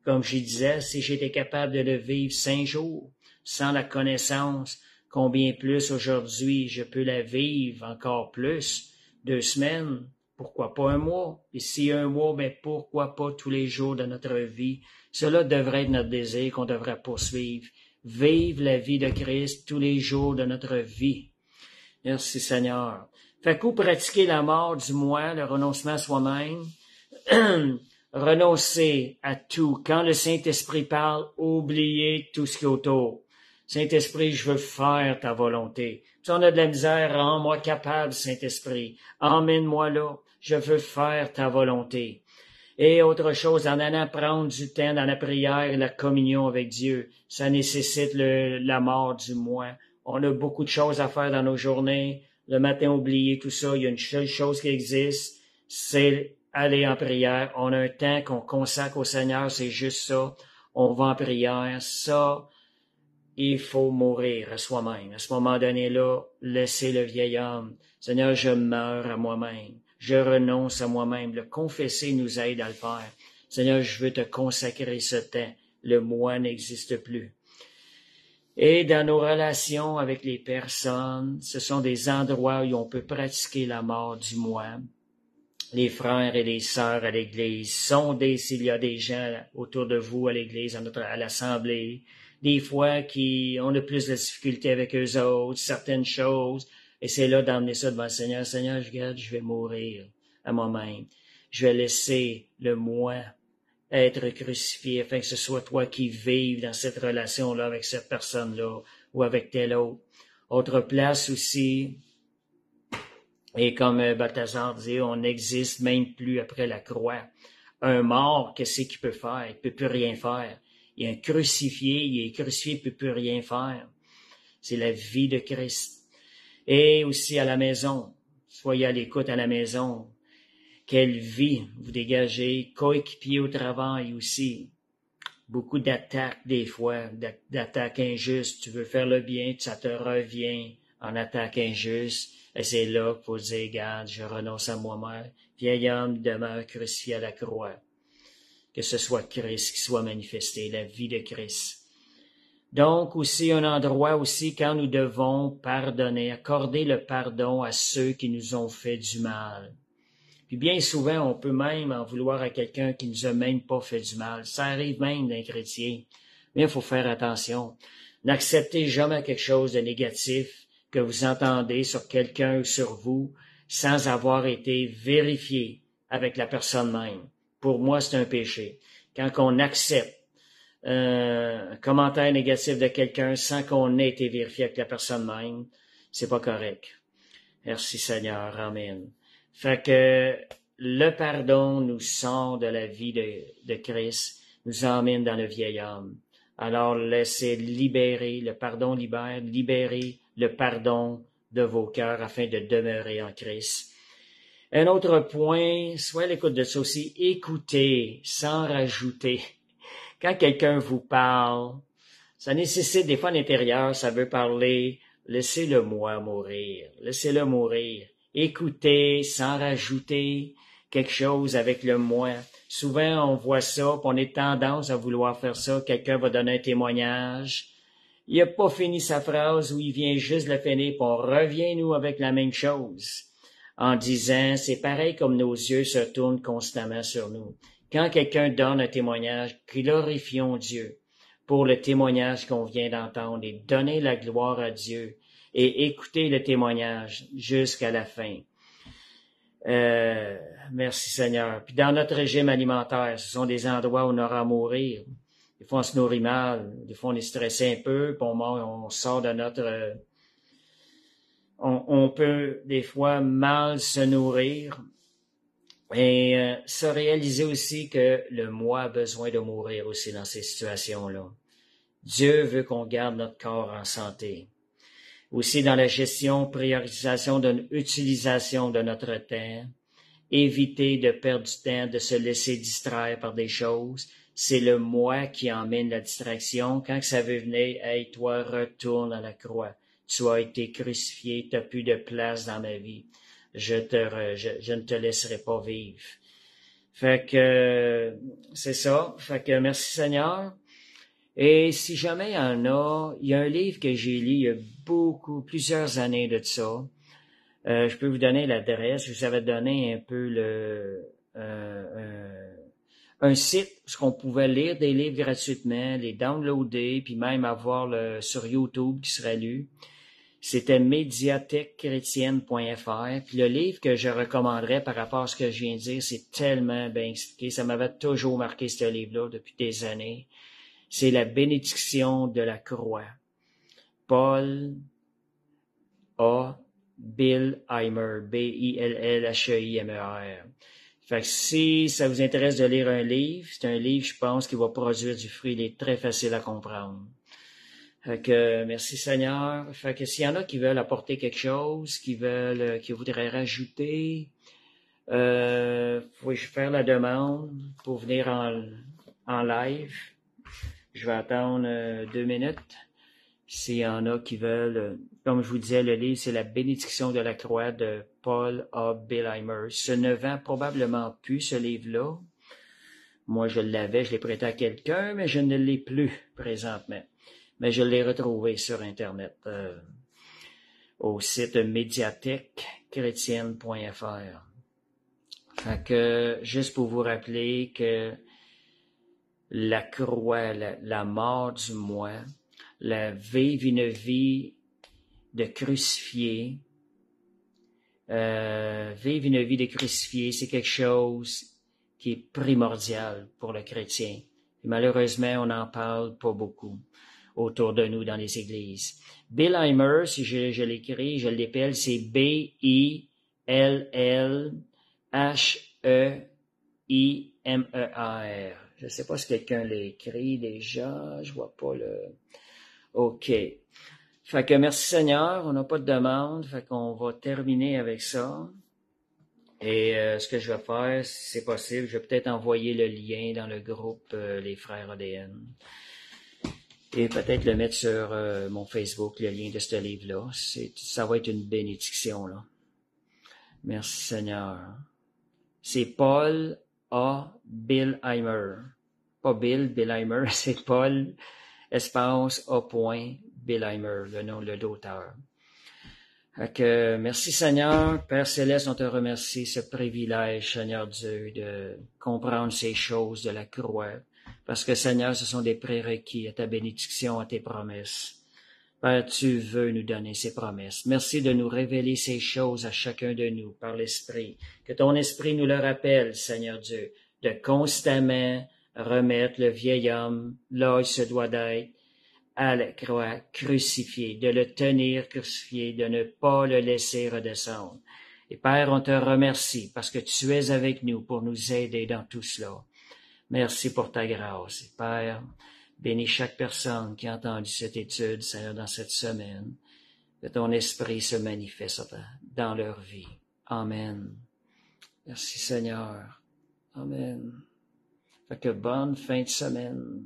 Comme je disais, si j'étais capable de le vivre 5 jours, sans la connaissance, combien plus aujourd'hui je peux la vivre encore plus? 2 semaines, pourquoi pas 1 mois? Et si 1 mois, ben pourquoi pas tous les jours de notre vie? Cela devrait être notre désir qu'on devrait poursuivre. Vivre la vie de Christ tous les jours de notre vie. Merci Seigneur. Fait qu'où pratiquer la mort du moi, le renoncement à soi-même? Renoncer à tout. Quand le Saint-Esprit parle, oubliez tout ce qui est autour. Saint-Esprit, je veux faire ta volonté. Si on a de la misère, rends-moi capable, Saint-Esprit. Emmène-moi là. Je veux faire ta volonté. Et autre chose, en allant prendre du temps dans la prière et la communion avec Dieu, ça nécessite la mort du moi. On a beaucoup de choses à faire dans nos journées. Le matin, oublier tout ça. Il y a une seule chose qui existe, c'est aller en prière. On a un temps qu'on consacre au Seigneur, c'est juste ça. On va en prière. Ça, il faut mourir à soi-même. À ce moment donné-là, laissez le vieil homme. Seigneur, je meurs à moi-même. Je renonce à moi-même. Le confesser nous aide à le faire. Seigneur, je veux te consacrer ce temps. Le moi n'existe plus. Et dans nos relations avec les personnes, ce sont des endroits où on peut pratiquer la mort du moi. Les frères et les sœurs à l'Église, sondez s'il y a des gens autour de vous à l'Église, à l'Assemblée, des fois on a plus de difficultés avec eux autres, certaines choses, et c'est là d'emmener ça devant le Seigneur. Seigneur, je vais mourir à moi-même. Je vais laisser le moi être crucifié afin que ce soit toi qui vives dans cette relation-là avec cette personne-là ou avec telle autre. Autre place aussi, et comme Balthazar dit, on n'existe même plus après la croix. Un mort, qu'est-ce qu'il peut faire? Il peut plus rien faire. Il y a un crucifié, il est crucifié, il peut plus rien faire. C'est la vie de Christ. Et aussi à la maison, soyez à l'écoute à la maison. Quelle vie vous dégagez, coéquipier au travail aussi. Beaucoup d'attaques des fois, d'attaques injustes. Tu veux faire le bien, ça te revient en attaque injuste. Et c'est là qu'il faut dire, regarde, je renonce à moi-même. Vieil homme demeure crucifié à la croix. Que ce soit Christ qui soit manifesté, la vie de Christ. Donc aussi un endroit aussi quand nous devons pardonner, accorder le pardon à ceux qui nous ont fait du mal. Puis bien souvent, on peut même en vouloir à quelqu'un qui nous a même pas fait du mal. Ça arrive même d'un chrétien. Mais il faut faire attention. N'acceptez jamais quelque chose de négatif que vous entendez sur quelqu'un ou sur vous sans avoir été vérifié avec la personne même. Pour moi, c'est un péché. Quand on accepte un commentaire négatif de quelqu'un sans qu'on ait été vérifié avec la personne même, c'est pas correct. Merci Seigneur. Amen. Fait que le pardon nous sort de la vie de Christ, nous emmène dans le vieil homme. Alors laissez libérer, le pardon libère, libérez le pardon de vos cœurs afin de demeurer en Christ. Un autre point, soit l'écoute de ça aussi, écoutez sans rajouter. Quand quelqu'un vous parle, ça nécessite des fois à l'intérieur, ça veut parler, laissez-le moi mourir, laissez-le mourir. Écoutez sans rajouter quelque chose avec le moi. Souvent, on voit ça, puis on est tendance à vouloir faire ça. Quelqu'un va donner un témoignage. Il n'a pas fini sa phrase ou il vient juste de la finir, puis on revient, nous, avec la même chose. En disant, c'est pareil comme nos yeux se tournent constamment sur nous. Quand quelqu'un donne un témoignage, glorifions Dieu pour le témoignage qu'on vient d'entendre et donner la gloire à Dieu et écouter le témoignage jusqu'à la fin. Merci Seigneur. Puis dans notre régime alimentaire, ce sont des endroits où on aura à mourir. Des fois, on se nourrit mal. Des fois, on est stressé un peu, puis on sort de notre... on peut des fois mal se nourrir. Et se réaliser aussi que le moi a besoin de mourir aussi dans ces situations-là. Dieu veut qu'on garde notre corps en santé. Aussi dans la gestion, priorisation de l'utilisation de notre temps, éviter de perdre du temps, de se laisser distraire par des choses. C'est le moi qui emmène la distraction. Quand ça veut venir, hey, toi, retourne à la croix. Tu as été crucifié, tu n'as plus de place dans ma vie. Je ne te laisserai pas vivre. Fait que c'est ça. Fait que merci Seigneur. Et si jamais il y a un livre que j'ai lu il y a plusieurs années de ça. Je peux vous donner l'adresse. Je vous avais donné un peu un site où on pouvait lire des livres gratuitement, les downloader, puis même avoir sur YouTube qui serait lu. C'était médiathèquechrétienne.fr. Puis le livre que je recommanderais par rapport à ce que je viens de dire, c'est tellement bien expliqué. Ça m'avait toujours marqué ce livre-là depuis des années. C'est La bénédiction de la croix. Paul A. Billheimer. B-I-L-L-H-E-I-M-E-R. Fait que si ça vous intéresse de lire un livre, c'est un livre, je pense, qui va produire du fruit. Il est très facile à comprendre. Fait que, merci Seigneur. Fait que s'il y en a qui veulent apporter quelque chose, qui voudraient rajouter, faut faire la demande pour venir en live. Je vais attendre 2 minutes. S'il y en a qui veulent, comme je vous disais, le livre, c'est La bénédiction de la croix de Paul A. Billheimer. Ce ne vend probablement plus, ce livre-là. Moi, je l'avais, je l'ai prêté à quelqu'un, mais je ne l'ai plus présentement. Mais je l'ai retrouvé sur Internet au site médiathèquechrétienne.fr. Fait que, juste pour vous rappeler que la croix, la mort du moi, vivre une vie de crucifié, vivre une vie de crucifié, c'est quelque chose qui est primordial pour le chrétien. Et malheureusement, on n'en parle pas beaucoup. autour de nous dans les églises. Billheimer, si je l'écris, je l'épelle, c'est Billheimer. Je ne sais pas si quelqu'un l'a écrit déjà, je vois pas le... OK. Fait que merci Seigneur, on n'a pas de demande, fait qu'on va terminer avec ça. Et ce que je vais faire, si c'est possible, je vais peut-être envoyer le lien dans le groupe Les Frères ADN. Et peut-être le mettre sur mon Facebook, le lien de ce livre-là. Ça va être une bénédiction, là. Merci Seigneur. C'est Paul A. Billheimer. Pas Billheimer, c'est Paul, espace A. Billheimer, le nom de l'auteur. Merci Seigneur, Père Céleste, on te remercie ce privilège, Seigneur Dieu, de comprendre ces choses de la croix. Parce que Seigneur, ce sont des prérequis à ta bénédiction, à tes promesses. Père, tu veux nous donner ces promesses. Merci de nous révéler ces choses à chacun de nous par l'Esprit. Que ton Esprit nous le rappelle, Seigneur Dieu, de constamment remettre le vieil homme là où il se doit d'être, à la croix crucifié, de le tenir crucifié, de ne pas le laisser redescendre. Et Père, on te remercie parce que tu es avec nous pour nous aider dans tout cela. Merci pour ta grâce. Et Père, bénis chaque personne qui a entendu cette étude, Seigneur, dans cette semaine. Que ton esprit se manifeste dans leur vie. Amen. Merci Seigneur. Amen. Fait que bonne fin de semaine.